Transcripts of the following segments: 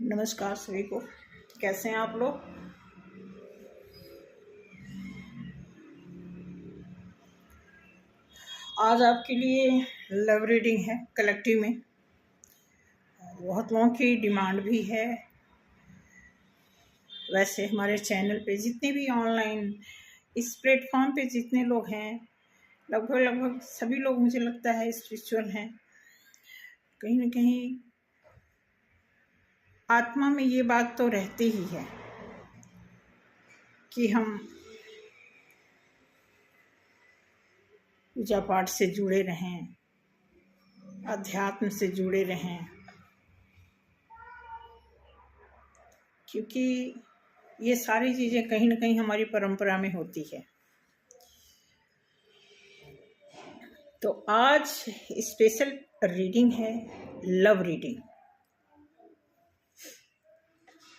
नमस्कार सभी को। कैसे हैं आप लोग। आज आपके लिए लव रीडिंग है कलेक्टिव में। बहुत लोगों की डिमांड भी है। वैसे हमारे चैनल पे जितने भी ऑनलाइन इस प्लेटफॉर्म पे जितने लोग हैं, लगभग सभी लोग मुझे लगता है स्पिरिचुअल हैं। कहीं ना कहीं आत्मा में ये बात तो रहती ही है कि हम पूजा पाठ से जुड़े रहें, अध्यात्म से जुड़े रहें, क्योंकि ये सारी चीज़ें कहीं ना कहीं हमारी परंपरा में होती है। तो आज स्पेशल रीडिंग है, लव रीडिंग।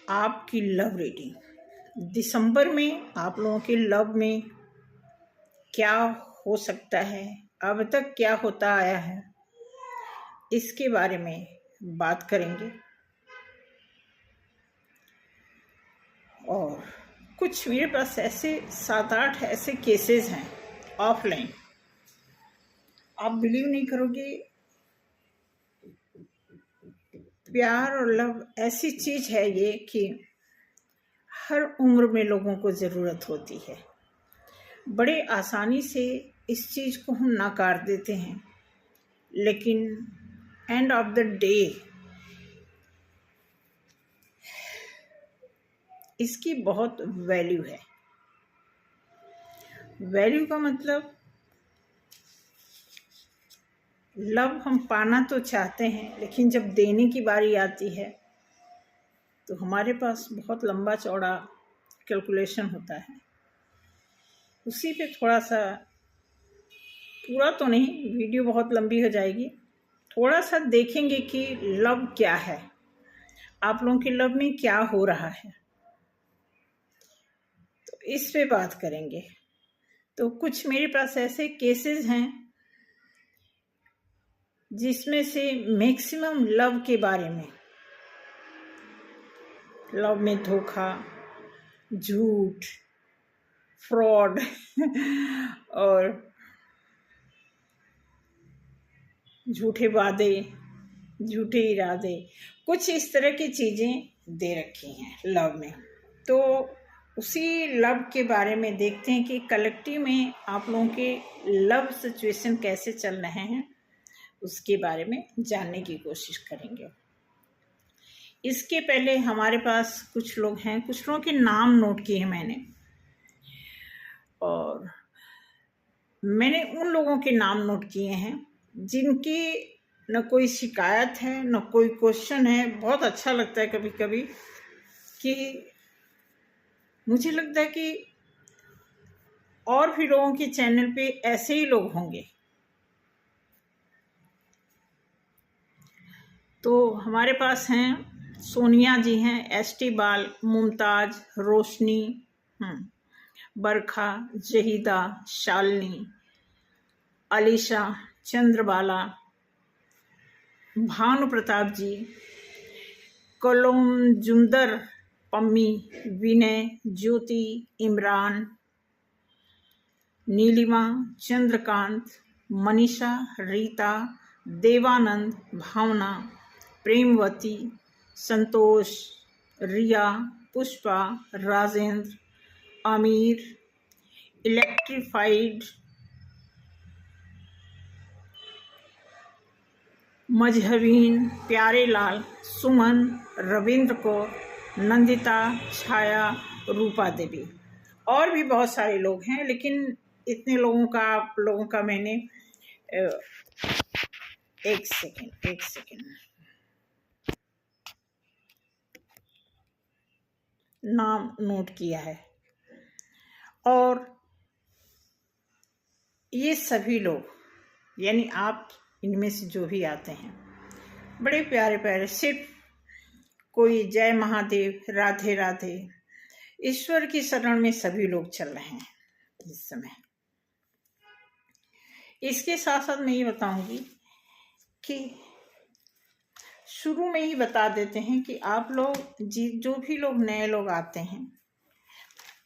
आपकी लव रीडिंग दिसंबर में आप लोगों के लव में क्या हो सकता है, अब तक क्या होता आया है, इसके बारे में बात करेंगे। और कुछ मेरे पास ऐसे 7-8 ऐसे केसेस हैं ऑफलाइन। आप बिलीव नहीं करोगे, प्यार और लव ऐसी चीज है ये कि हर उम्र में लोगों को ज़रूरत होती है। बड़े आसानी से इस चीज़ को हम नकार देते हैं, लेकिन एंड ऑफ द डे इसकी बहुत वैल्यू है। वैल्यू का मतलब लव हम पाना तो चाहते हैं, लेकिन जब देने की बारी आती है तो हमारे पास बहुत लंबा चौड़ा कैलकुलेशन होता है। उसी पे थोड़ा सा, पूरा तो नहीं, वीडियो बहुत लंबी हो जाएगी, थोड़ा सा देखेंगे कि लव क्या है, आप लोगों के लव में क्या हो रहा है, तो इस पे बात करेंगे। तो कुछ मेरे पास ऐसे केसेस हैं जिसमें से मैक्सिमम लव के बारे में, लव में धोखा, झूठ, फ्रॉड और झूठे वादे, झूठे इरादे, कुछ इस तरह की चीज़ें दे रखी हैं लव में। तो उसी लव के बारे में देखते हैं कि कलेक्टिव में आप लोगों के लव सिचुएशन कैसे चल रहे हैं, उसके बारे में जानने की कोशिश करेंगे। इसके पहले हमारे पास कुछ लोग हैं, कुछ लोगों के नाम नोट किए हैं मैंने, और मैंने उन लोगों के नाम नोट किए हैं जिनकी न कोई शिकायत है न कोई क्वेश्चन है। बहुत अच्छा लगता है कभी कभी कि मुझे लगता है कि और भी लोगों के चैनल पे ऐसे ही लोग होंगे। तो हमारे पास हैं सोनिया जी, हैं एसटी बाल, मुमताज, रोशनी, बरखा, जहीदा, शालिनी, अलीशा, चंद्रबाला, भानु प्रताप जी, कलोमजुंदर, पम्मी, विनय, ज्योति, इमरान, नीलिमा, चंद्रकांत, मनीषा, रीता, देवानंद, भावना, प्रेमवती, संतोष, रिया, पुष्पा, राजेंद्र, आमिर, इलेक्ट्रीफाइड, मजहबीन, प्यारेलाल, सुमन, रविंद्र कौर, नंदिता, छाया, रूपा देवी, और भी बहुत सारे लोग हैं, लेकिन इतने लोगों का आप लोगों का मैंने एक सेकेंड नाम नोट किया है। और ये सभी लोग, यानी आप इनमें से जो भी आते हैं, बड़े प्यारे प्यारे, सिर्फ कोई जय महादेव, राधे राधे, ईश्वर की शरण में सभी लोग चल रहे हैं इस समय। इसके साथ साथ मैं ये बताऊंगी कि शुरू में ही बता देते हैं कि आप लोग जो भी लोग नए लोग आते हैं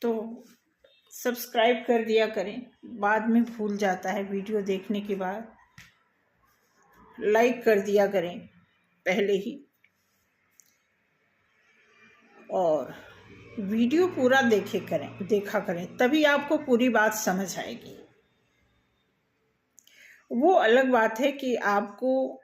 तो सब्सक्राइब कर दिया करें। बाद में भूल जाता है, वीडियो देखने के बाद लाइक कर दिया करें पहले ही, और वीडियो पूरा देखा करें, तभी आपको पूरी बात समझ आएगी। वो अलग बात है कि आपको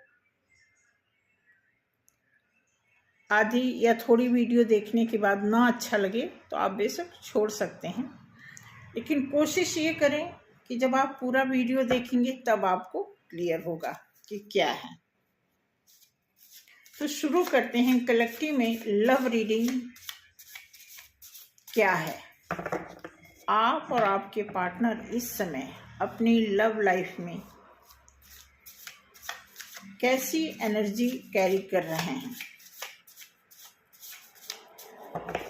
आधी या थोड़ी वीडियो देखने के बाद ना अच्छा लगे तो आप बेशक छोड़ सकते हैं, लेकिन कोशिश ये करें कि जब आप पूरा वीडियो देखेंगे तब आपको क्लियर होगा कि क्या है। तो शुरू करते हैं। कलेक्टिव में लव रीडिंग क्या है। आप और आपके पार्टनर इस समय अपनी लव लाइफ में कैसी एनर्जी कैरी कर रहे हैं।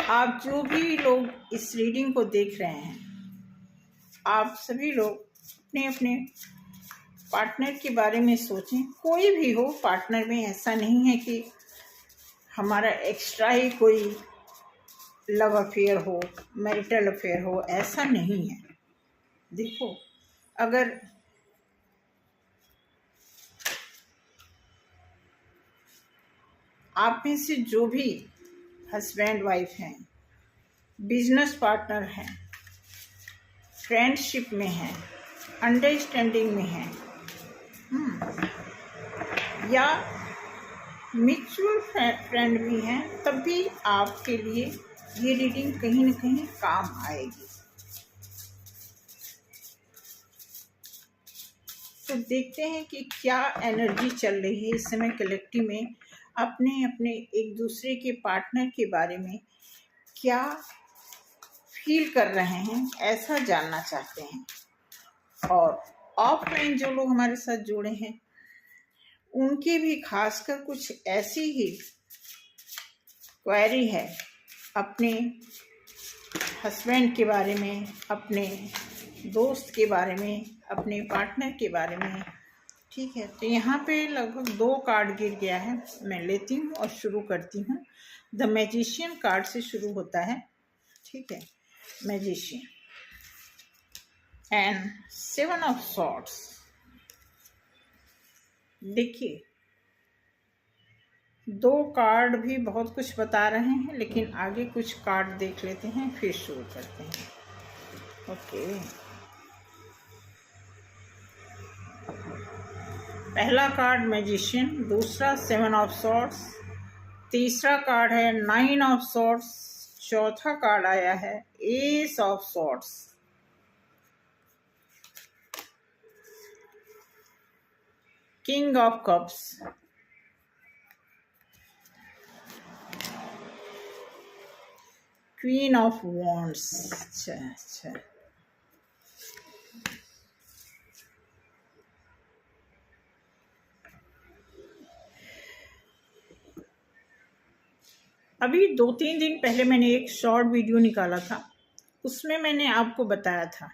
आप जो भी लोग इस रीडिंग को देख रहे हैं, आप सभी लोग अपने अपने पार्टनर के बारे में सोचें। कोई भी हो पार्टनर में, ऐसा नहीं है कि हमारा एक्स्ट्रा ही कोई लव अफेयर हो, मैरिटल अफेयर हो, ऐसा नहीं है। देखो, अगर आप में से जो भी हस्बैंड वाइफ हैं, बिजनेस पार्टनर हैं, फ्रेंडशिप में हैं, अंडरस्टैंडिंग में हैं, या म्यूचुअल फ्रेंड भी हैं, तब भी आपके लिए ये रीडिंग कहीं न कहीं काम आएगी। तो देखते हैं कि क्या एनर्जी चल रही है इस समय कलेक्टिव में। अपने अपने एक दूसरे के पार्टनर के बारे में क्या फील कर रहे हैं, ऐसा जानना चाहते हैं। और ऑफलाइन जो लोग हमारे साथ जुड़े हैं, उनकी भी खासकर कुछ ऐसी ही क्वेरी है अपने हस्बैंड के बारे में, अपने दोस्त के बारे में, अपने पार्टनर के बारे में। ठीक है, तो यहाँ पे लगभग 2 कार्ड गिर गया है। मैं लेती हूँ और शुरू करती हूँ। द मैजिशियन कार्ड से शुरू होता है। ठीक है, मैजिशियन एंड 7 ऑफ सॉर्ड्स। देखिए, 2 कार्ड भी बहुत कुछ बता रहे हैं, लेकिन आगे कुछ कार्ड देख लेते हैं फिर शुरू करते हैं। ओके, पहला कार्ड मैजिशियन, दूसरा 7 ऑफ सॉर्ड्स, तीसरा कार्ड है 9 ऑफ सॉर्ड्स, चौथा कार्ड आया है S of swords, king of cups, queen of wands. अच्छा, अभी 2-3 दिन पहले मैंने एक शॉर्ट वीडियो निकाला था, उसमें मैंने आपको बताया था,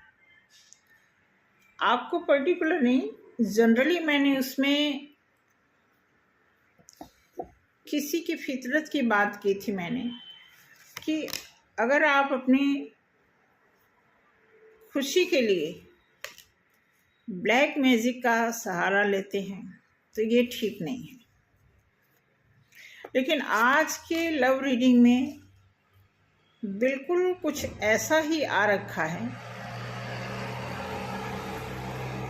आपको पर्टिकुलर नहीं, जनरली मैंने उसमें किसी की फितरत की बात की थी मैंने, कि अगर आप अपनी खुशी के लिए ब्लैक मैजिक का सहारा लेते हैं तो ये ठीक नहीं है। लेकिन आज के लव रीडिंग में बिल्कुल कुछ ऐसा ही आ रखा है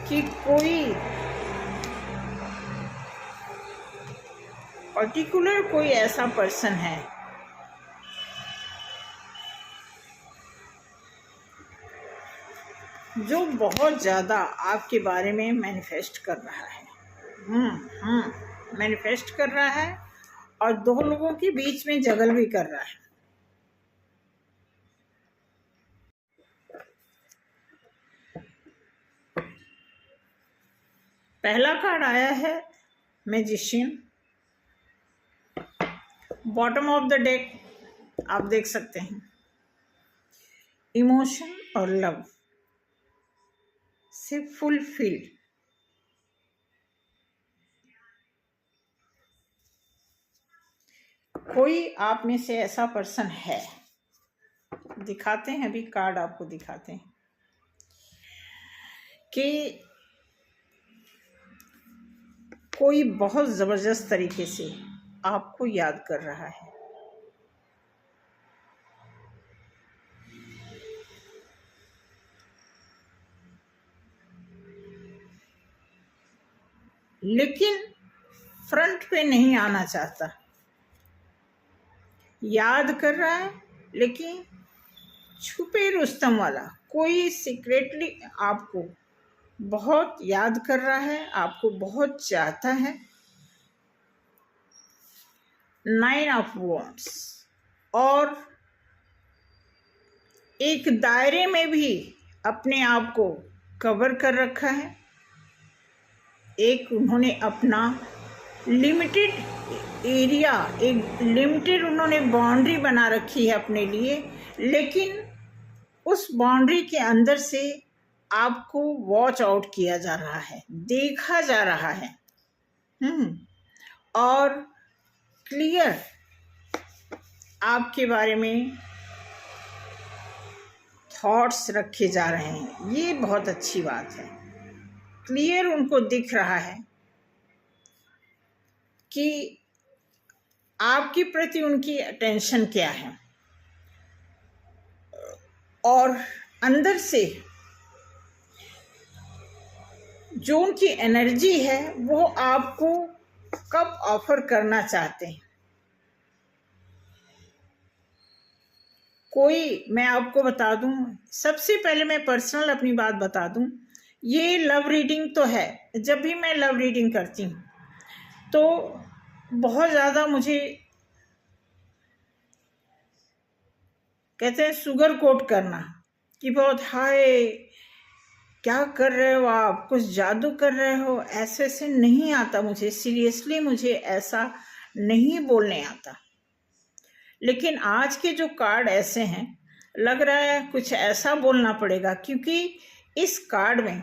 कि कोई पर्टिकुलर कोई ऐसा पर्सन है जो बहुत ज़्यादा आपके बारे में मैनिफेस्ट कर रहा है। मैनिफेस्ट कर रहा है और 2 लोगों के बीच में जगल भी कर रहा है। पहला कार्ड आया है magician, bottom of the deck आप देख सकते हैं, इमोशन और लव से फुलफिल्ड। कोई आप में से ऐसा पर्सन है, दिखाते हैं, अभी कार्ड आपको दिखाते हैं कि कोई बहुत ज़बरदस्त तरीके से आपको याद कर रहा है। लेकिन फ्रंट पे नहीं आना चाहता। याद कर रहा है लेकिन छुपे रुस्तम वाला, कोई सीक्रेटली आपको बहुत याद कर रहा है, आपको बहुत चाहता है। 9 ऑफ वॉन्ड्स, और एक दायरे में भी अपने आप को कवर कर रखा है। एक उन्होंने अपना लिमिटेड एरिया, एक लिमिटेड उन्होंने बाउंड्री बना रखी है अपने लिए, लेकिन उस बाउंड्री के अंदर से आपको वॉच आउट किया जा रहा है, देखा जा रहा है। और क्लियर आपके बारे में थॉट्स रखे जा रहे हैं, ये बहुत अच्छी बात है। क्लियर उनको दिख रहा है कि आपके प्रति उनकी अटेंशन क्या है, और अंदर से जो उनकी एनर्जी है वो आपको कब ऑफर करना चाहते हैं। कोई, मैं आपको बता दूं, सबसे पहले मैं पर्सनल अपनी बात बता दूं, ये लव रीडिंग तो है। जब भी मैं लव रीडिंग करती हूँ तो बहुत ज़्यादा मुझे कहते हैं शुगर कोट करना, कि बहुत हाय क्या कर रहे हो आप, कुछ जादू कर रहे हो, ऐसे से नहीं आता मुझे, सीरियसली मुझे ऐसा नहीं बोलने आता। लेकिन आज के जो कार्ड ऐसे हैं, लग रहा है कुछ ऐसा बोलना पड़ेगा, क्योंकि इस कार्ड में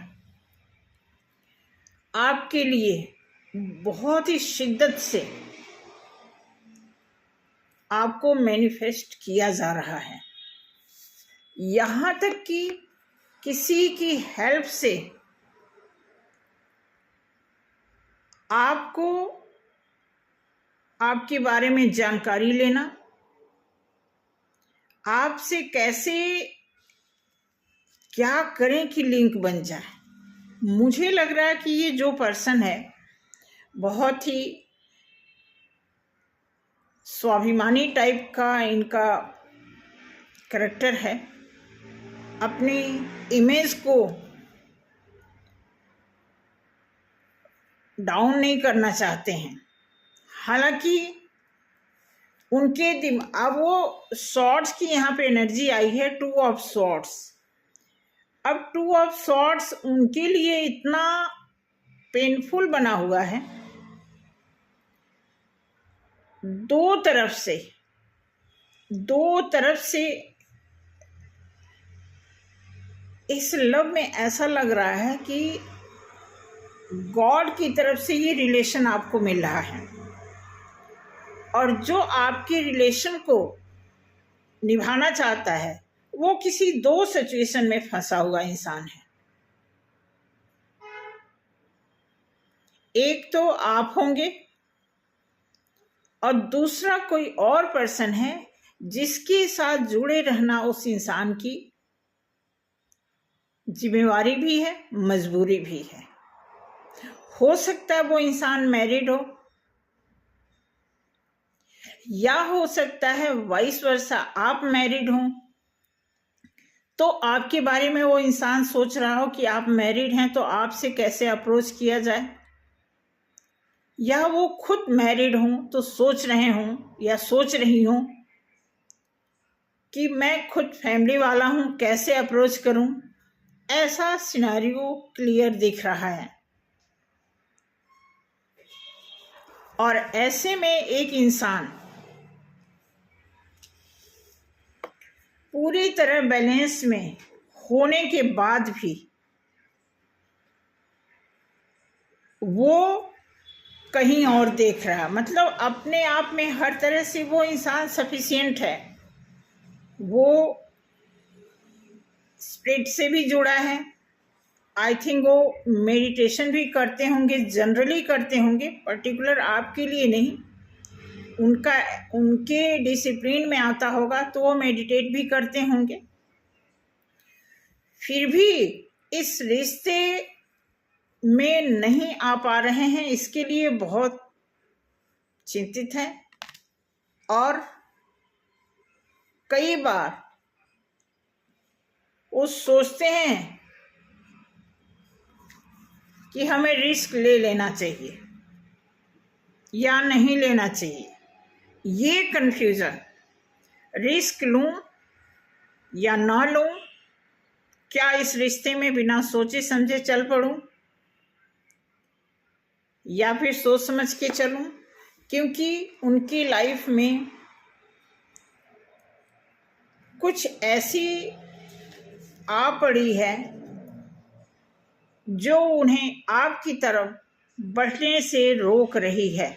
आपके लिए बहुत ही शिद्दत से आपको मैनिफेस्ट किया जा रहा है। यहाँ तक कि किसी की हेल्प से आपको आपके बारे में जानकारी लेना, आपसे कैसे क्या करें कि लिंक बन जाए। मुझे लग रहा है कि ये जो पर्सन है बहुत ही स्वाभिमानी टाइप का इनका कैरेक्टर है, अपनी इमेज को डाउन नहीं करना चाहते हैं। हालांकि उनके अब वो सॉर्ड्स की यहाँ पे एनर्जी आई है, 2 ऑफ सॉर्ड्स। अब 2 ऑफ सॉर्ड्स उनके लिए इतना पेनफुल बना हुआ है, दो तरफ से इस लव में ऐसा लग रहा है कि गॉड की तरफ से ये रिलेशन आपको मिल रहा है, और जो आपके रिलेशन को निभाना चाहता है वो किसी 2 सिचुएशन में फंसा हुआ इंसान है। एक तो आप होंगे, और दूसरा कोई और पर्सन है जिसके साथ जुड़े रहना उस इंसान की जिम्मेवारी भी है, मजबूरी भी है। हो सकता है वो इंसान मैरिड हो, या हो सकता है वाइस वर्सा आप मैरिड हो, तो आपके बारे में वो इंसान सोच रहा हो कि आप मैरिड हैं तो आपसे कैसे अप्रोच किया जाए, या वो खुद मैरिड हों तो सोच रहे हों या सोच रही हों कि मैं खुद फैमिली वाला हूं, कैसे अप्रोच करूं। ऐसा सिनेरियो क्लियर दिख रहा है। और ऐसे में एक इंसान पूरी तरह बैलेंस में होने के बाद भी वो कहीं और देख रहा है। मतलब अपने आप में हर तरह से वो इंसान सफिशिएंट है। वो स्पिरिट से भी जुड़ा है। आई थिंक वो मेडिटेशन भी करते होंगे, जनरली करते होंगे, पर्टिकुलर आपके लिए नहीं। उनके डिसिप्लिन में आता होगा तो वो मेडिटेट भी करते होंगे। फिर भी इस रिश्ते में नहीं आ पा रहे हैं, इसके लिए बहुत चिंतित है। और कई बार वो सोचते हैं कि हमें रिस्क ले लेना चाहिए या नहीं लेना चाहिए। ये कन्फ्यूज़न, रिस्क लूं या ना लूं, क्या इस रिश्ते में बिना सोचे समझे चल पड़ूं या फिर सोच समझ के चलूं, क्योंकि उनकी लाइफ में कुछ ऐसी आ पड़ी है जो उन्हें आपकी तरफ बढ़ने से रोक रही है।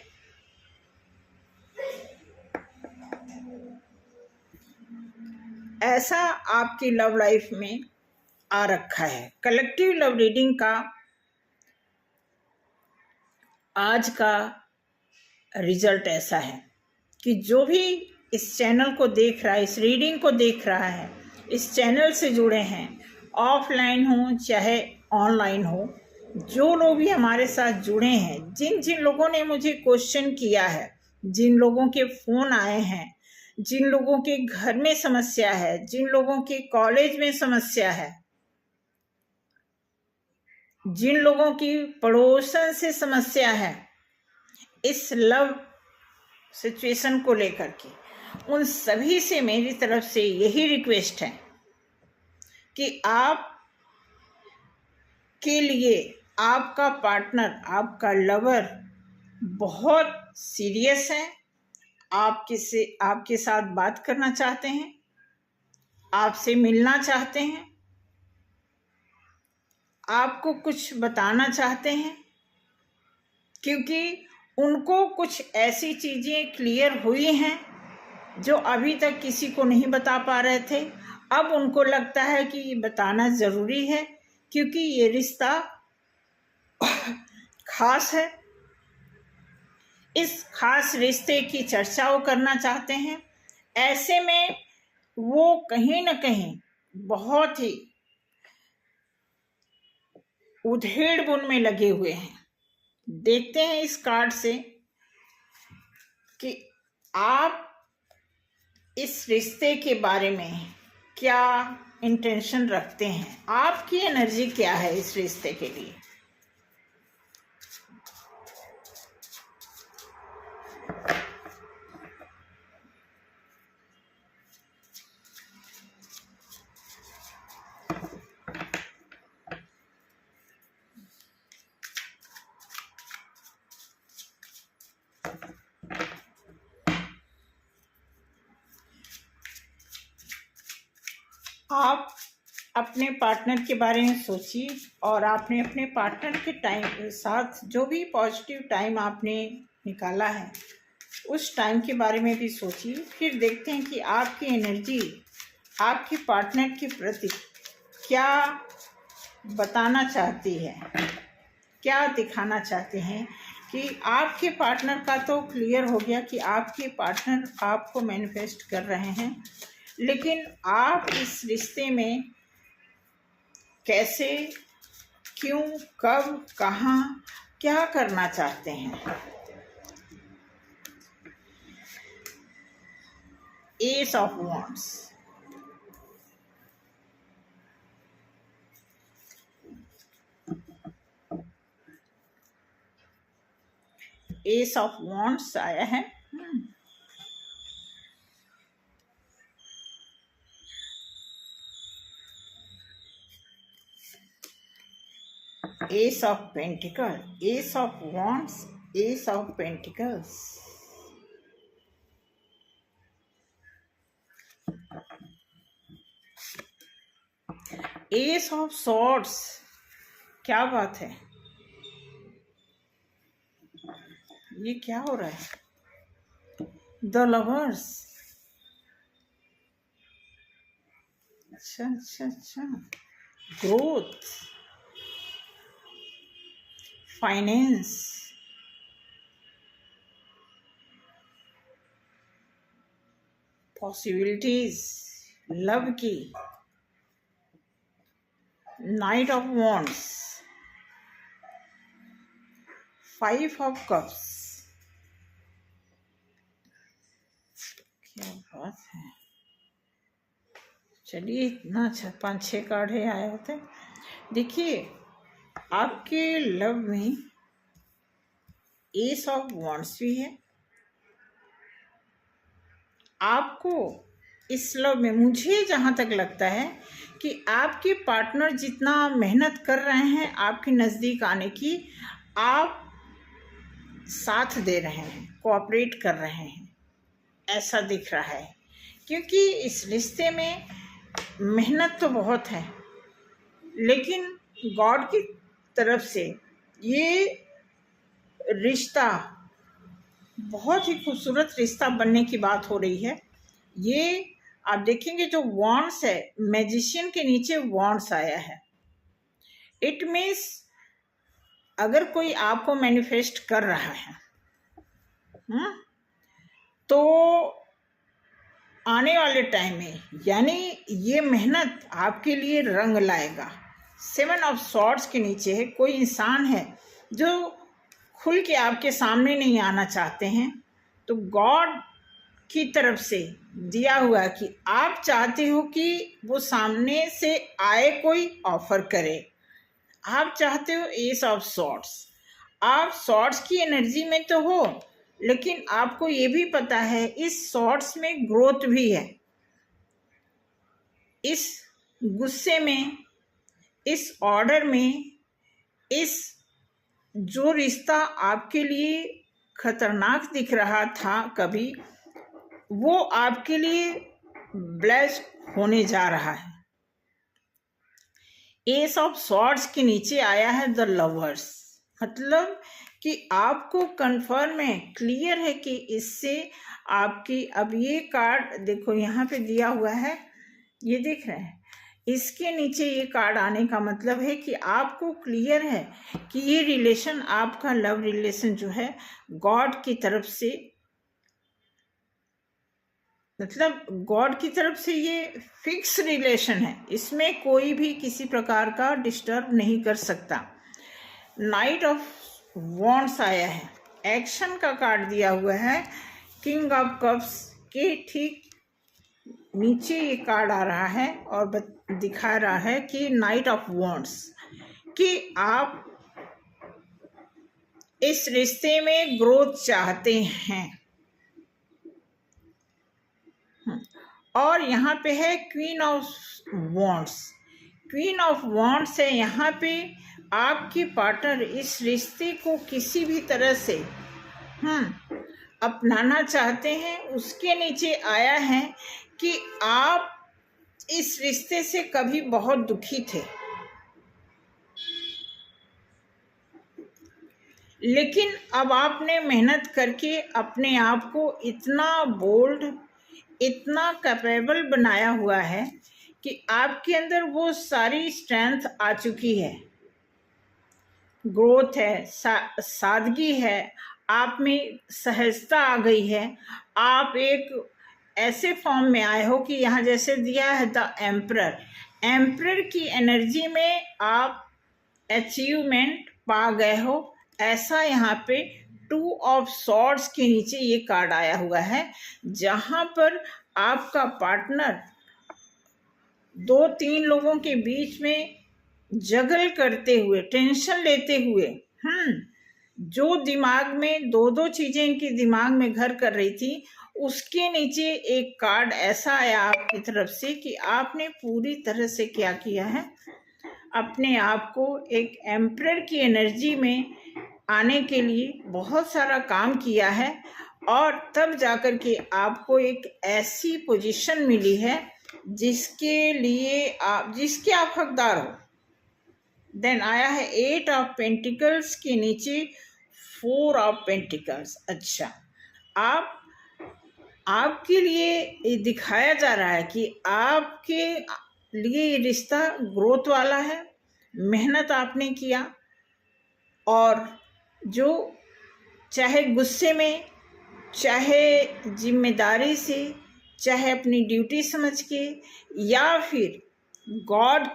ऐसा आपकी लव लाइफ में आ रखा है। कलेक्टिव लव रीडिंग का आज का रिजल्ट ऐसा है कि जो भी इस चैनल को देख रहा है, इस रीडिंग को देख रहा है, इस चैनल से जुड़े हैं, ऑफलाइन हो चाहे ऑनलाइन हो, जो लोग भी हमारे साथ जुड़े हैं, जिन जिन लोगों ने मुझे क्वेश्चन किया है, जिन लोगों के फ़ोन आए हैं, जिन लोगों के घर में समस्या है, जिन लोगों के कॉलेज में समस्या है, जिन लोगों की पड़ोसन से समस्या है, इस लव सिचुएशन को लेकर के, उन सभी से मेरी तरफ से यही रिक्वेस्ट है कि आप के लिए आपका पार्टनर, आपका लवर बहुत सीरियस है, आपके साथ बात करना चाहते हैं, आपसे मिलना चाहते हैं, आपको कुछ बताना चाहते हैं, क्योंकि उनको कुछ ऐसी चीज़ें क्लियर हुई हैं जो अभी तक किसी को नहीं बता पा रहे थे। अब उनको लगता है कि ये बताना ज़रूरी है, क्योंकि ये रिश्ता खास है। इस खास रिश्ते की चर्चा वो करना चाहते हैं। ऐसे में वो कहीं न कहीं बहुत ही उधेड़-बुन में लगे हुए हैं। देखते हैं इस कार्ड से कि आप इस रिश्ते के बारे में क्या इंटेंशन रखते हैं, आपकी एनर्जी क्या है इस रिश्ते के लिए। आप अपने पार्टनर के बारे में सोचिए और आपने अपने पार्टनर के साथ जो भी पॉजिटिव टाइम आपने निकाला है उस टाइम के बारे में भी सोचिए। फिर देखते हैं कि आपकी एनर्जी आपके पार्टनर के प्रति क्या बताना चाहती है, क्या दिखाना चाहते हैं। कि आपके पार्टनर का तो क्लियर हो गया कि आपके पार्टनर आपको मैनिफेस्ट कर रहे हैं, लेकिन आप इस रिश्ते में कैसे, क्यों, कब, कहाँ, क्या करना चाहते हैं। S of wands, S of wands आया है। Ace of Pentacles, Ace of Wands, Ace of Pentacles, Ace of Swords, क्या बात है। ये क्या हो रहा है? The lovers. अच्छा अच्छा अच्छा। ग्रोथ, फाइनेंस, पॉसिबिलिटीज, लव की, night of wands, 5 of cups. क्या बात है। चलिए, इतना अच्छा 5-6 कार्ड है आए होते। देखिए, आपके लव में एस ऑफ वॉन्ड्स भी है। आपको इस लव में, मुझे जहाँ तक लगता है कि आपके पार्टनर जितना मेहनत कर रहे हैं आपके नज़दीक आने की, आप साथ दे रहे हैं, कोऑपरेट कर रहे हैं, ऐसा दिख रहा है। क्योंकि इस रिश्ते में मेहनत तो बहुत है, लेकिन गॉड की तरफ से ये रिश्ता बहुत ही खूबसूरत रिश्ता बनने की बात हो रही है। ये आप देखेंगे जो वॉन्ड्स है, मैजिशियन के नीचे वॉन्ड्स आया है। इट मीन्स अगर कोई आपको मैनिफेस्ट कर रहा है तो आने वाले टाइम में, यानी ये मेहनत आपके लिए रंग लाएगा। 7 ऑफ सॉर्ड्स के नीचे है, कोई इंसान है जो खुल के आपके सामने नहीं आना चाहते हैं, तो गॉड की तरफ से दिया हुआ कि आप चाहते हो कि वो सामने से आए, कोई ऑफर करे। आप चाहते हो एस ऑफ सॉर्ड्स। आप सॉर्ड्स की एनर्जी में तो हो, लेकिन आपको ये भी पता है इस सॉर्ड्स में ग्रोथ भी है। इस गुस्से में, इस ऑर्डर में, इस जो रिश्ता आपके लिए खतरनाक दिख रहा था कभी, वो आपके लिए ब्लेस्ड होने जा रहा है। एस ऑफ सॉर्ड्स के नीचे आया है द लवर्स, मतलब कि आपको कंफर्म है, क्लियर है कि इससे आपकी, अब ये कार्ड देखो यहाँ पे दिया हुआ है, ये दिख रहे हैं, इसके नीचे ये कार्ड आने का मतलब है कि आपको क्लियर है कि ये रिलेशन, आपका लव रिलेशन जो है गॉड की तरफ से, मतलब गॉड की तरफ से ये फिक्स रिलेशन है, इसमें कोई भी किसी प्रकार का डिस्टर्ब नहीं कर सकता। नाइट ऑफ वॉन्ड्स आया है, एक्शन का कार्ड दिया हुआ है। किंग ऑफ कप्स के ठीक नीचे ये कार्ड आ रहा है और दिखा रहा है कि नाइट ऑफ वॉन्ड्स, कि आप इस रिश्ते में ग्रोथ चाहते हैं। और यहाँ पे है queen of wands. Queen of wands है यहाँ पे, आपकी पार्टनर इस रिश्ते को किसी भी तरह से अपनाना चाहते हैं। उसके नीचे आया है कि आप इस रिश्ते से कभी बहुत दुखी थे, लेकिन अब आपने मेहनत करके अपने आप को इतना बोल्ड, इतना कैपेबल बनाया हुआ है कि आपके अंदर वो सारी स्ट्रेंथ आ चुकी है। ग्रोथ है, सादगी है, आप में सहजता आ गई है। आप एक ऐसे फॉर्म में आए हो कि यहाँ जैसे दिया है द एम्परर, एम्परर की एनर्जी में आप अचीवमेंट पा गए हो, ऐसा यहाँ पे 2 ऑफ सॉर्ड्स के नीचे ये कार्ड आया हुआ है, जहाँ पर आपका पार्टनर 2-3 लोगों के बीच में जगल करते हुए, टेंशन लेते हुए, जो दिमाग में 2-2 चीजें इनके दिमाग में घर कर रही थी, उसके नीचे एक कार्ड ऐसा आया आपकी तरफ से कि आपने पूरी तरह से क्या किया है, अपने आप को एक एम्परर की एनर्जी में आने के लिए बहुत सारा काम किया है, और तब जाकर के आपको एक ऐसी पोजीशन मिली है जिसके लिए जिसके आप हकदार हो। देन आया है 8 ऑफ पेंटिकल्स के नीचे 4 ऑफ पेंटिकल्स। अच्छा, आपके लिए ये दिखाया जा रहा है कि आपके लिए ये रिश्ता ग्रोथ वाला है, मेहनत आपने किया, और जो चाहे गुस्से में, चाहे जिम्मेदारी से, चाहे अपनी ड्यूटी समझ के, या फिर गॉड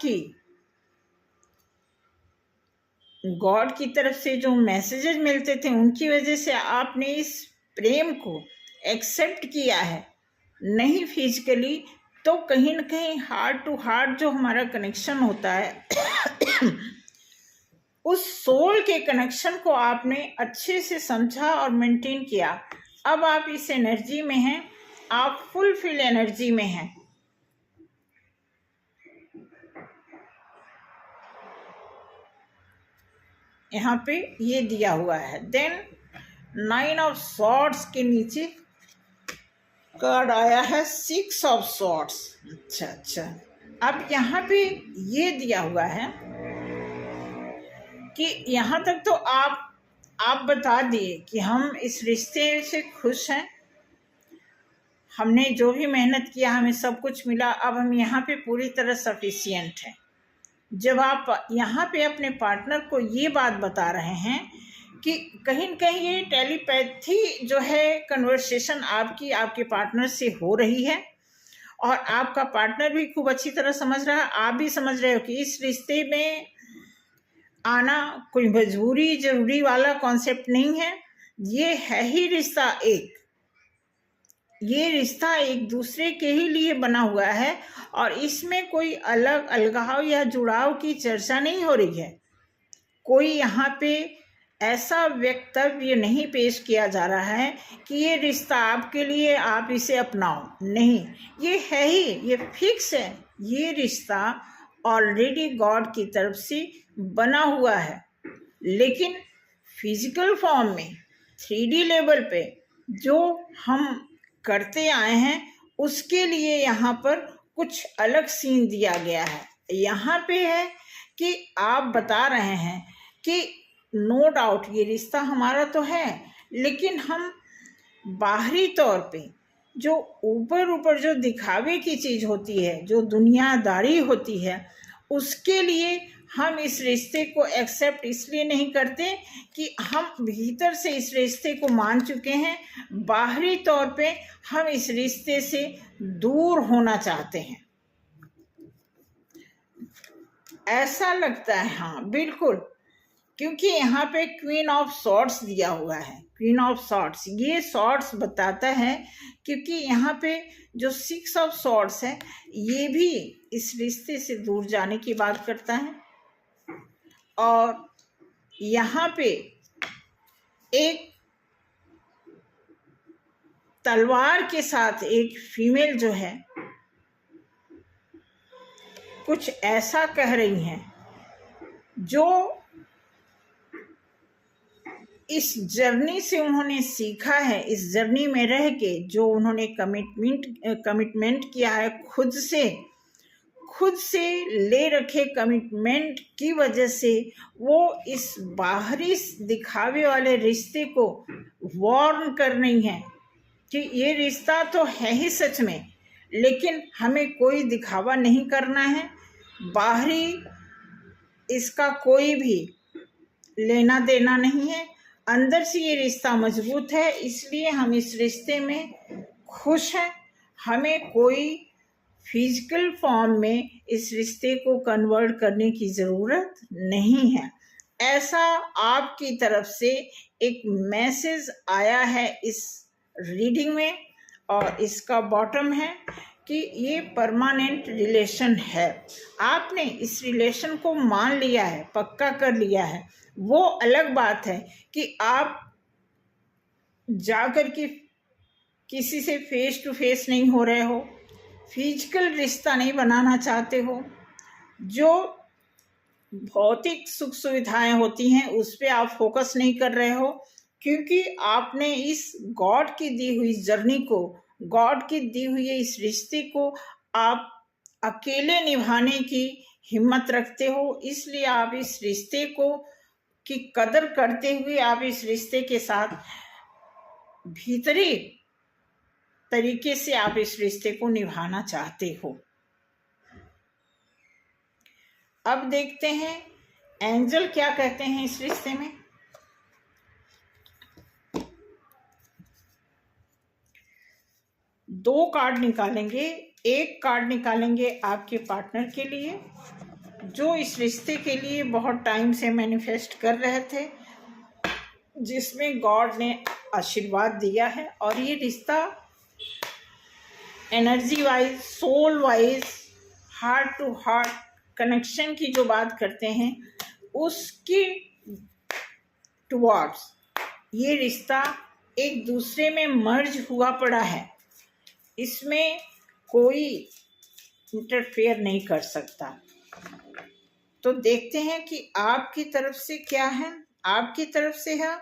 की तरफ से जो मैसेजेस मिलते थे उनकी वजह से आपने इस प्रेम को एक्सेप्ट किया है, नहीं फिजिकली तो कहीं ना कहीं हार्ट टू हार्ट जो हमारा कनेक्शन होता है उस सोल के कनेक्शन को आपने अच्छे से समझा और मेंटेन किया। अब आप इस एनर्जी में हैं, आप फुलफिल एनर्जी में हैं। यहाँ पे ये दिया हुआ है। देन 9 ऑफ सॉर्ड्स के नीचे कार्ड आया है 6 ऑफ सॉर्ड्स। अच्छा, अब यहाँ पे ये दिया हुआ है कि यहाँ तक तो आप बता दिए कि हम इस रिश्ते से खुश हैं, हमने जो भी मेहनत किया हमें सब कुछ मिला, अब हम यहाँ पे पूरी तरह सफिशिएंट हैं। जब आप यहाँ पे अपने पार्टनर को ये बात बता रहे हैं कि कहीं न कहीं ये टेलीपैथी जो है कन्वर्सेशन आपके पार्टनर से हो रही है, और आपका पार्टनर भी खूब अच्छी तरह समझ रहा है, आप भी समझ रहे हो कि इस रिश्ते में आना कोई मजबूरी जरूरी वाला कॉन्सेप्ट नहीं है। ये है ही रिश्ता एक, ये रिश्ता एक दूसरे के ही लिए बना हुआ है, और इसमें कोई अलगाव या जुड़ाव की चर्चा नहीं हो रही है। कोई यहाँ पे ऐसा वक्तव्य नहीं पेश किया जा रहा है कि ये रिश्ता आपके लिए, आप इसे अपनाओ, नहीं, ये है ही, ये फिक्स है। ये रिश्ता ऑलरेडी गॉड की तरफ से बना हुआ है, लेकिन फिजिकल फॉर्म में 3D लेवल पे जो हम करते आए हैं उसके लिए यहाँ पर कुछ अलग सीन दिया गया है। यहाँ पे है कि आप बता रहे हैं कि नो डाउट ये रिश्ता हमारा तो है, लेकिन हम बाहरी तौर पे जो ऊपर जो दिखावे की चीज़ होती है, जो दुनियादारी होती है, उसके लिए हम इस रिश्ते को एक्सेप्ट इसलिए नहीं करते कि हम भीतर से इस रिश्ते को मान चुके हैं, बाहरी तौर पे हम इस रिश्ते से दूर होना चाहते हैं, ऐसा लगता है। हाँ बिल्कुल, क्योंकि यहाँ पे क्वीन ऑफ सॉर्ड्स दिया हुआ है। क्वीन ऑफ सॉर्ड्स, ये सॉर्ड्स बताता है, क्योंकि यहाँ पे जो 6 ऑफ सॉर्ड्स है ये भी इस रिश्ते से दूर जाने की बात करता है। और यहाँ पे एक तलवार के साथ एक फीमेल जो है कुछ ऐसा कह रही हैं, जो इस जर्नी से उन्होंने सीखा है, इस जर्नी में रह के जो उन्होंने कमिटमेंट किया है, खुद से ले रखे कमिटमेंट की वजह से वो इस बाहरी दिखावे वाले रिश्ते को वार्न कर रही हैं कि ये रिश्ता तो है ही सच में, लेकिन हमें कोई दिखावा नहीं करना है, बाहरी इसका कोई भी लेना देना नहीं है, अंदर से ये रिश्ता मजबूत है, इसलिए हम इस रिश्ते में खुश हैं, हमें कोई फिजिकल फॉर्म में इस रिश्ते को कन्वर्ट करने की ज़रूरत नहीं है। ऐसा आपकी तरफ से एक मैसेज आया है इस रीडिंग में, और इसका बॉटम है कि ये परमानेंट रिलेशन है। आपने इस रिलेशन को मान लिया है, पक्का कर लिया है। वो अलग बात है कि आप जाकर के किसी से फेस टू फेस नहीं हो रहे हो, फिजिकल रिश्ता नहीं बनाना चाहते हो, जो भौतिक सुख सुविधाएं होती हैं उस पर आप फोकस नहीं कर रहे हो, क्योंकि आपने इस गॉड की दी हुई जर्नी को, गॉड की दी हुई इस रिश्ते को आप अकेले निभाने की हिम्मत रखते हो, इसलिए आप इस रिश्ते को की कदर करते हुए आप इस रिश्ते के साथ भीतरी तरीके से आप इस रिश्ते को निभाना चाहते हो। अब देखते हैं एंजल क्या कहते हैं इस रिश्ते में। दो कार्ड निकालेंगे। एक कार्ड निकालेंगे आपके पार्टनर के लिए, जो इस रिश्ते के लिए बहुत टाइम से मैनिफेस्ट कर रहे थे, जिसमें गॉड ने आशीर्वाद दिया है, और ये रिश्ता energy wise, soul wise, heart to heart connection की जो बात करते हैं उसकी टुवर्ड्स ये रिश्ता एक दूसरे में मर्ज हुआ पड़ा है। इसमें कोई इंटरफेयर नहीं कर सकता। तो देखते हैं कि आपकी तरफ से क्या है। आपकी तरफ से है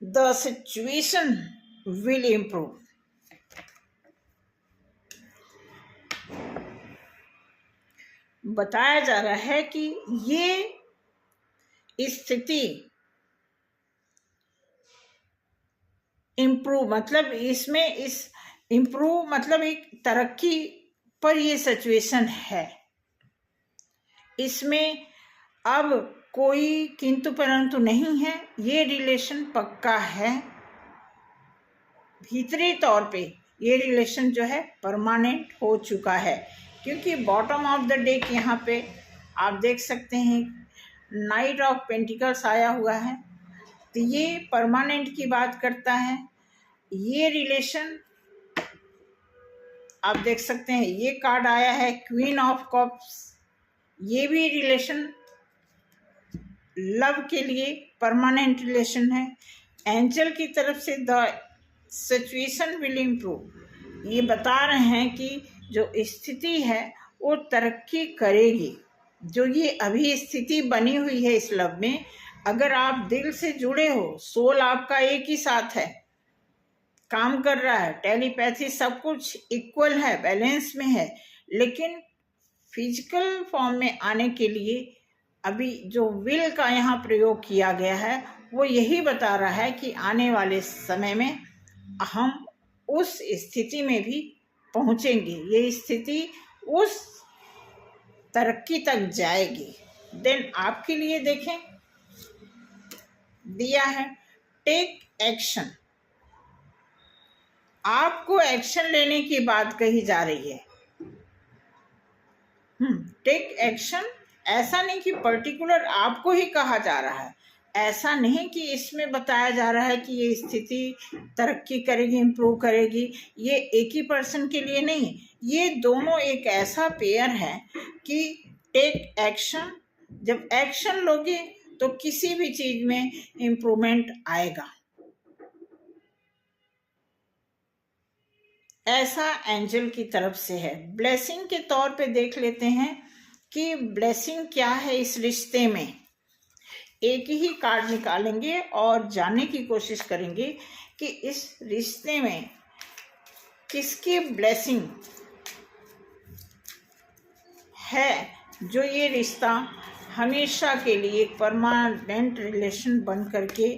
द सिचुएशन विल इम्प्रूव। बताया जा रहा है कि ये स्थिति इम्प्रूव मतलब इसमें इस इम्प्रूव मतलब एक तरक्की पर ये सिचुएशन है। इसमें अब कोई किंतु परंतु नहीं है। ये रिलेशन पक्का है। भीतरी तौर पे ये रिलेशन जो है परमानेंट हो चुका है, क्योंकि बॉटम ऑफ द डेक यहाँ पे आप देख सकते हैं नाइट ऑफ पेंटिकल्स आया हुआ है। तो ये परमानेंट की बात करता है। ये रिलेशन आप देख सकते हैं, ये कार्ड आया है क्वीन ऑफ कप्स। ये भी रिलेशन लव के लिए परमानेंट रिलेशन है। एंजल की तरफ से द सिचुएशन विल इम्प्रूव, ये बता रहे हैं कि जो स्थिति है वो तरक्की करेगी। जो ये अभी स्थिति बनी हुई है इस लव में, अगर आप दिल से जुड़े हो, सोल आपका एक ही साथ है, काम कर रहा है, टेलीपैथी सब कुछ इक्वल है, बैलेंस में है, लेकिन फिजिकल फॉर्म में आने के लिए अभी जो विल का यहाँ प्रयोग किया गया है वो यही बता रहा है कि आने वाले समय में हम उस स्थिति में भी पहुँचेंगे। ये स्थिति उस तरक्की तक जाएगी। देन आपके लिए देखें दिया है टेक एक्शन। आपको एक्शन लेने की बात कही जा रही है। टेक एक्शन, ऐसा नहीं कि पर्टिकुलर आपको ही कहा जा रहा है। ऐसा नहीं कि इसमें बताया जा रहा है कि ये स्थिति तरक्की करेगी, इम्प्रूव करेगी। ये एक ही पर्सन के लिए नहीं, ये दोनों एक ऐसा पेयर है कि टेक एक्शन, जब एक्शन लोगे तो किसी भी चीज में इम्प्रूवमेंट आएगा। ऐसा एंजल की तरफ से है। ब्लेसिंग के तौर पे देख लेते हैं कि ब्लेसिंग क्या है इस रिश्ते में। एक ही कार्ड निकालेंगे और जानने की कोशिश करेंगे कि इस रिश्ते में किसकी ब्लेसिंग है, जो ये रिश्ता हमेशा के लिए एक परमानेंट रिलेशन बन करके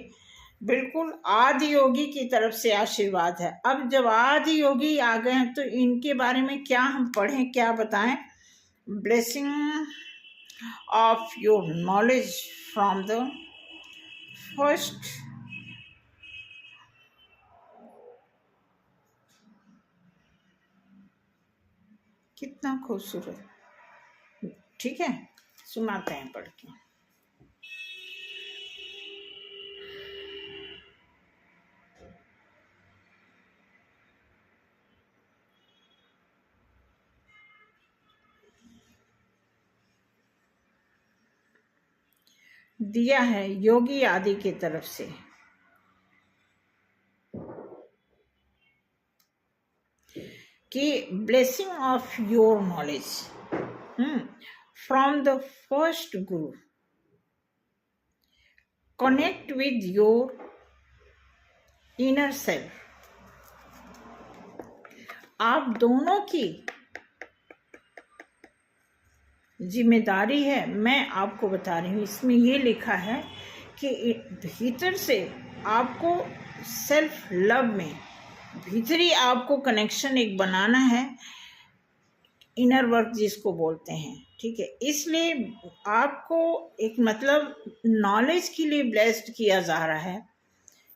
बिल्कुल आदि योगी की तरफ से आशीर्वाद है। अब जब आदि योगी आ गए हैं तो इनके बारे में क्या हम पढ़ें, क्या बताएं। Blessing of your knowledge from the first कितना खूबसूरत, ठीक है, सुनाते हैं पढ़ के। दिया है योगी आदि की तरफ से। कि blessing of your knowledge from the first guru, connect with your inner self. आप दोनों की जिम्मेदारी है, मैं आपको बता रही हूँ। इसमें ये लिखा है आपके भीतर से आपको सेल्फ लव में भीतरी आपको कनेक्शन एक बनाना है, इनर वर्क जिसको बोलते हैं, ठीक है। इसलिए आपको एक मतलब नॉलेज के लिए ब्लेस्ड किया जा रहा है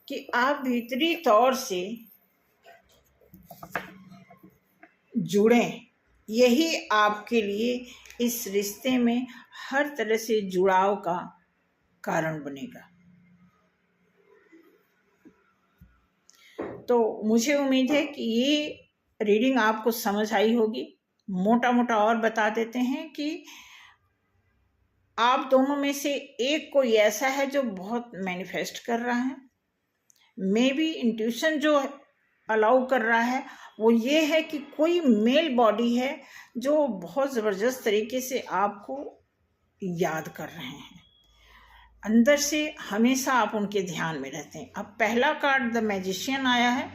कि आप भीतरी तौर से जुड़ें। यही आपके लिए इस रिश्ते में हर तरह से जुड़ाव का कारण बनेगा। तो मुझे उम्मीद है कि ये रीडिंग आपको समझ आई होगी। मोटा मोटा और बता देते हैं कि आप दोनों में से एक कोई ऐसा है जो बहुत मैनिफेस्ट कर रहा है। मे बी इंट्यूशन जो अलाउ कर रहा है वो ये है कि कोई मेल बॉडी है जो बहुत ज़बरदस्त तरीके से आपको याद कर रहे हैं, अंदर से हमेशा आप उनके ध्यान में रहते हैं। अब पहला कार्ड द मैजिशियन आया है,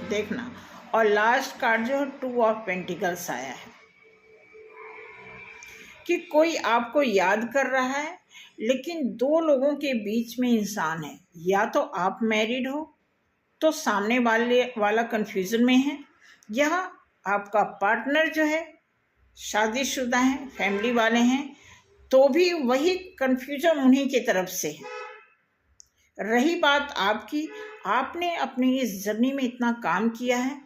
देखना, और लास्ट कार्ड जो है 2 ऑफ पेंटिकल्स आया है कि कोई आपको याद कर रहा है, लेकिन दो लोगों के बीच में इंसान है। या तो आप मैरिड हो तो सामने वाला कंफ्यूजन में है, या आपका पार्टनर जो है शादीशुदा है, फैमिली वाले हैं, तो भी वही कंफ्यूजन उन्हीं की तरफ से है। रही बात आपकी, आपने अपनी इस जर्नी में इतना काम किया है,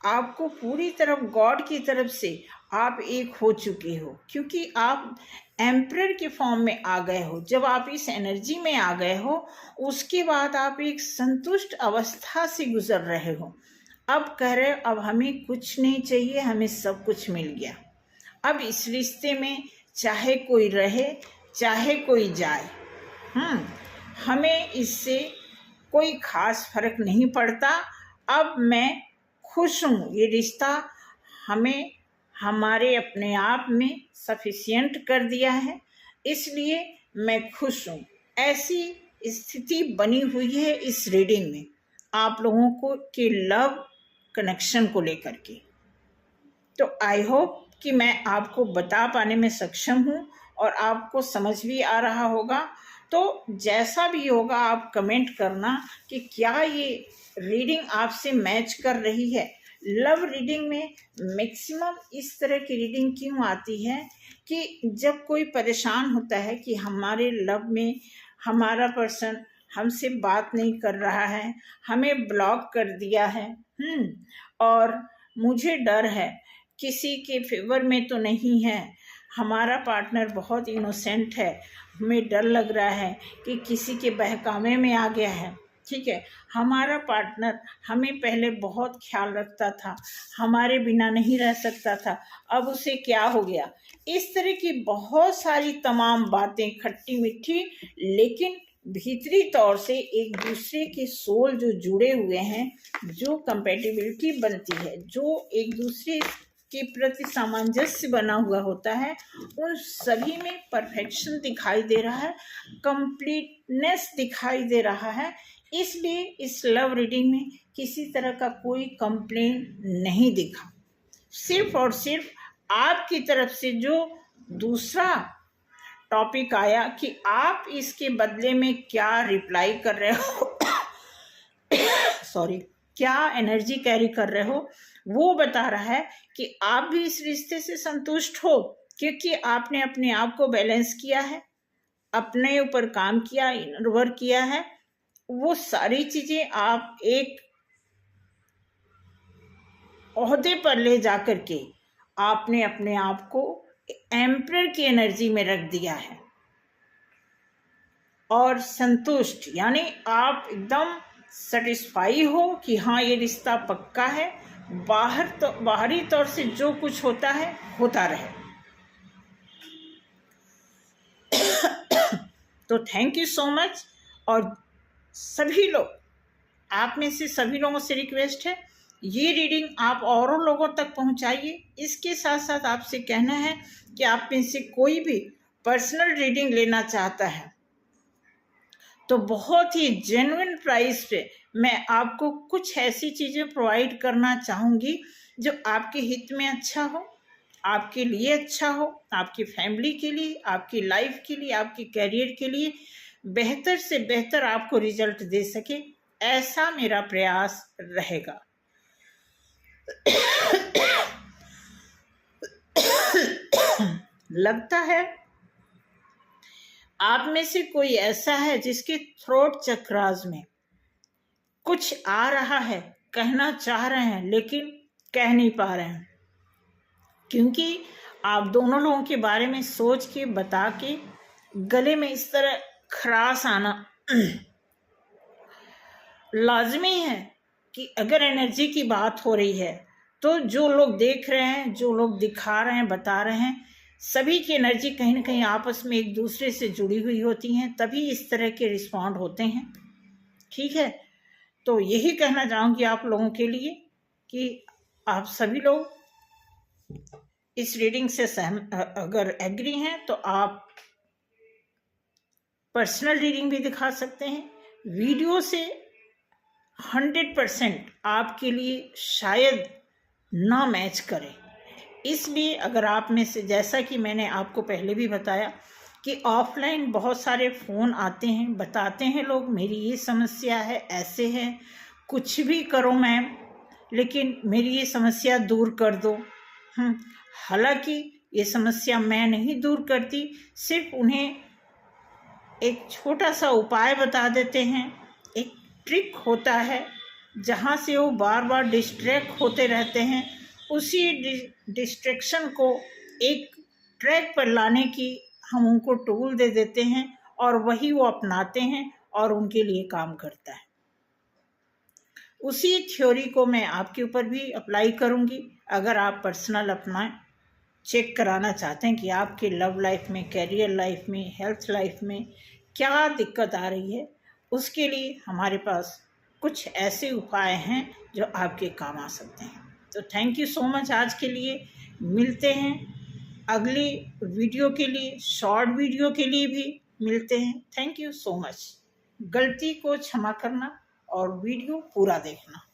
आपको पूरी तरफ गॉड की तरफ से आप एक हो चुके हो, क्योंकि आप एम्परर के फॉर्म में आ गए हो। जब आप इस एनर्जी में आ गए हो, उसके बाद आप एक संतुष्ट अवस्था से गुजर रहे हो। अब कह रहे अब हमें कुछ नहीं चाहिए, हमें सब कुछ मिल गया। अब इस रिश्ते में चाहे कोई रहे चाहे कोई जाए, हमें इससे कोई खास फर्क नहीं पड़ता। अब मैं खुश हूँ, ये रिश्ता हमें हमारे अपने आप में सफिशिएंट कर दिया है, इसलिए मैं खुश हूँ। ऐसी स्थिति बनी हुई है इस रीडिंग में आप लोगों को के लव कनेक्शन को लेकर के। तो आई होप कि मैं आपको बता पाने में सक्षम हूँ और आपको समझ भी आ रहा होगा। तो जैसा भी होगा आप कमेंट करना कि क्या ये रीडिंग आपसे मैच कर रही है। लव रीडिंग में मैक्सिमम इस तरह की रीडिंग क्यों आती है कि जब कोई परेशान होता है कि हमारे लव में हमारा पर्सन हमसे बात नहीं कर रहा है, हमें ब्लॉक कर दिया है, और मुझे डर है किसी के फेवर में तो नहीं है, हमारा पार्टनर बहुत इनोसेंट है, हमें डर लग रहा है कि किसी के बहकावे में आ गया है, ठीक है, हमारा पार्टनर हमें पहले बहुत ख्याल रखता था, हमारे बिना नहीं रह सकता था, अब उसे क्या हो गया। इस तरह की बहुत सारी तमाम बातें खट्टी मीठी, लेकिन भीतरी तौर से एक दूसरे के सोल जो जुड़े हुए हैं, जो कंपेटिबिलिटी बनती है, जो एक दूसरे के प्रति सामंजस्य बना हुआ होता है, उन सभी में परफेक्शन दिखाई दे रहा है, कंप्लीटनेस दिखाई दे रहा है। इसलिए इस लव रीडिंग में किसी तरह का कोई कंप्लेन नहीं दिखा, सिर्फ और सिर्फ आपकी तरफ से जो दूसरा टॉपिक आया कि आप इसके बदले में क्या रिप्लाई कर रहे हो सॉरी, क्या एनर्जी कैरी कर रहे हो, वो बता रहा है कि आप भी इस रिश्ते से संतुष्ट हो, क्योंकि आपने अपने आप को बैलेंस किया है, अपने ऊपर काम किया, इनर वर्क किया है। वो सारी चीजें आप एक ओहदे पर ले जाकर के आपने अपने आप को एम्परर की एनर्जी में रख दिया है और संतुष्ट, यानी आप एकदम सेटिस्फाई हो कि हाँ ये रिश्ता पक्का है। बाहरी तौर से जो कुछ होता है होता रहे। तो थैंक यू सो मच। और सभी लोग, आप में से सभी लोगों से रिक्वेस्ट है, ये रीडिंग आप औरों लोगों तक पहुंचाइए। इसके साथ साथ आपसे कहना है कि आप में से कोई भी पर्सनल रीडिंग लेना चाहता है तो बहुत ही जेन्युइन प्राइस पे मैं आपको कुछ ऐसी चीज़ें प्रोवाइड करना चाहूँगी जो आपके हित में अच्छा हो, आपके लिए अच्छा हो, आपकी फैमिली के लिए, आपकी लाइफ के लिए, आपके करियर के लिए बेहतर से बेहतर आपको रिजल्ट दे सके, ऐसा मेरा प्रयास रहेगा। लगता है आप में से कोई ऐसा है जिसके थ्रोट चक्रास में कुछ आ रहा है, कहना चाह रहे हैं लेकिन कह नहीं पा रहे हैं, क्योंकि आप दोनों लोगों के बारे में सोच के बता के गले में इस तरह खराश आना लाजमी है कि अगर एनर्जी की बात हो रही है तो जो लोग देख रहे हैं, जो लोग दिखा रहे हैं, बता रहे हैं, सभी की एनर्जी कहीं ना कहीं आपस में एक दूसरे से जुड़ी हुई होती हैं, तभी इस तरह के रिस्पॉन्ड होते हैं। ठीक है, तो यही कहना चाहूँगी आप लोगों के लिए कि आप सभी लोग इस रीडिंग से अगर एग्री हैं तो आप पर्सनल रीडिंग भी दिखा सकते हैं। वीडियो से 100% आपके लिए शायद ना मैच करे, इसलिए अगर आप में से, जैसा कि मैंने आपको पहले भी बताया कि ऑफलाइन बहुत सारे फ़ोन आते हैं, बताते हैं लोग मेरी ये समस्या है, ऐसे है, कुछ भी करो मैम लेकिन मेरी ये समस्या दूर कर दो। हालांकि ये समस्या मैं नहीं दूर करती, सिर्फ उन्हें एक छोटा सा उपाय बता देते हैं। एक ट्रिक होता है जहाँ से वो बार बार डिस्ट्रैक्ट होते रहते हैं, उसी डिस्ट्रैक्शन को एक ट्रैक पर लाने की हम उनको टूल दे देते हैं और वही वो अपनाते हैं और उनके लिए काम करता है। उसी थ्योरी को मैं आपके ऊपर भी अप्लाई करूँगी। अगर आप पर्सनल अपना चेक कराना चाहते हैं कि आपके लव लाइफ में, कैरियर लाइफ में, हेल्थ लाइफ में क्या दिक्कत आ रही है, उसके लिए हमारे पास कुछ ऐसे उपाय हैं जो आपके काम आ सकते हैं। तो थैंक यू सो मच। आज के लिए मिलते हैं अगली वीडियो के लिए, शॉर्ट वीडियो के लिए भी मिलते हैं। Thank you so much. गलती को क्षमा करना और वीडियो पूरा देखना।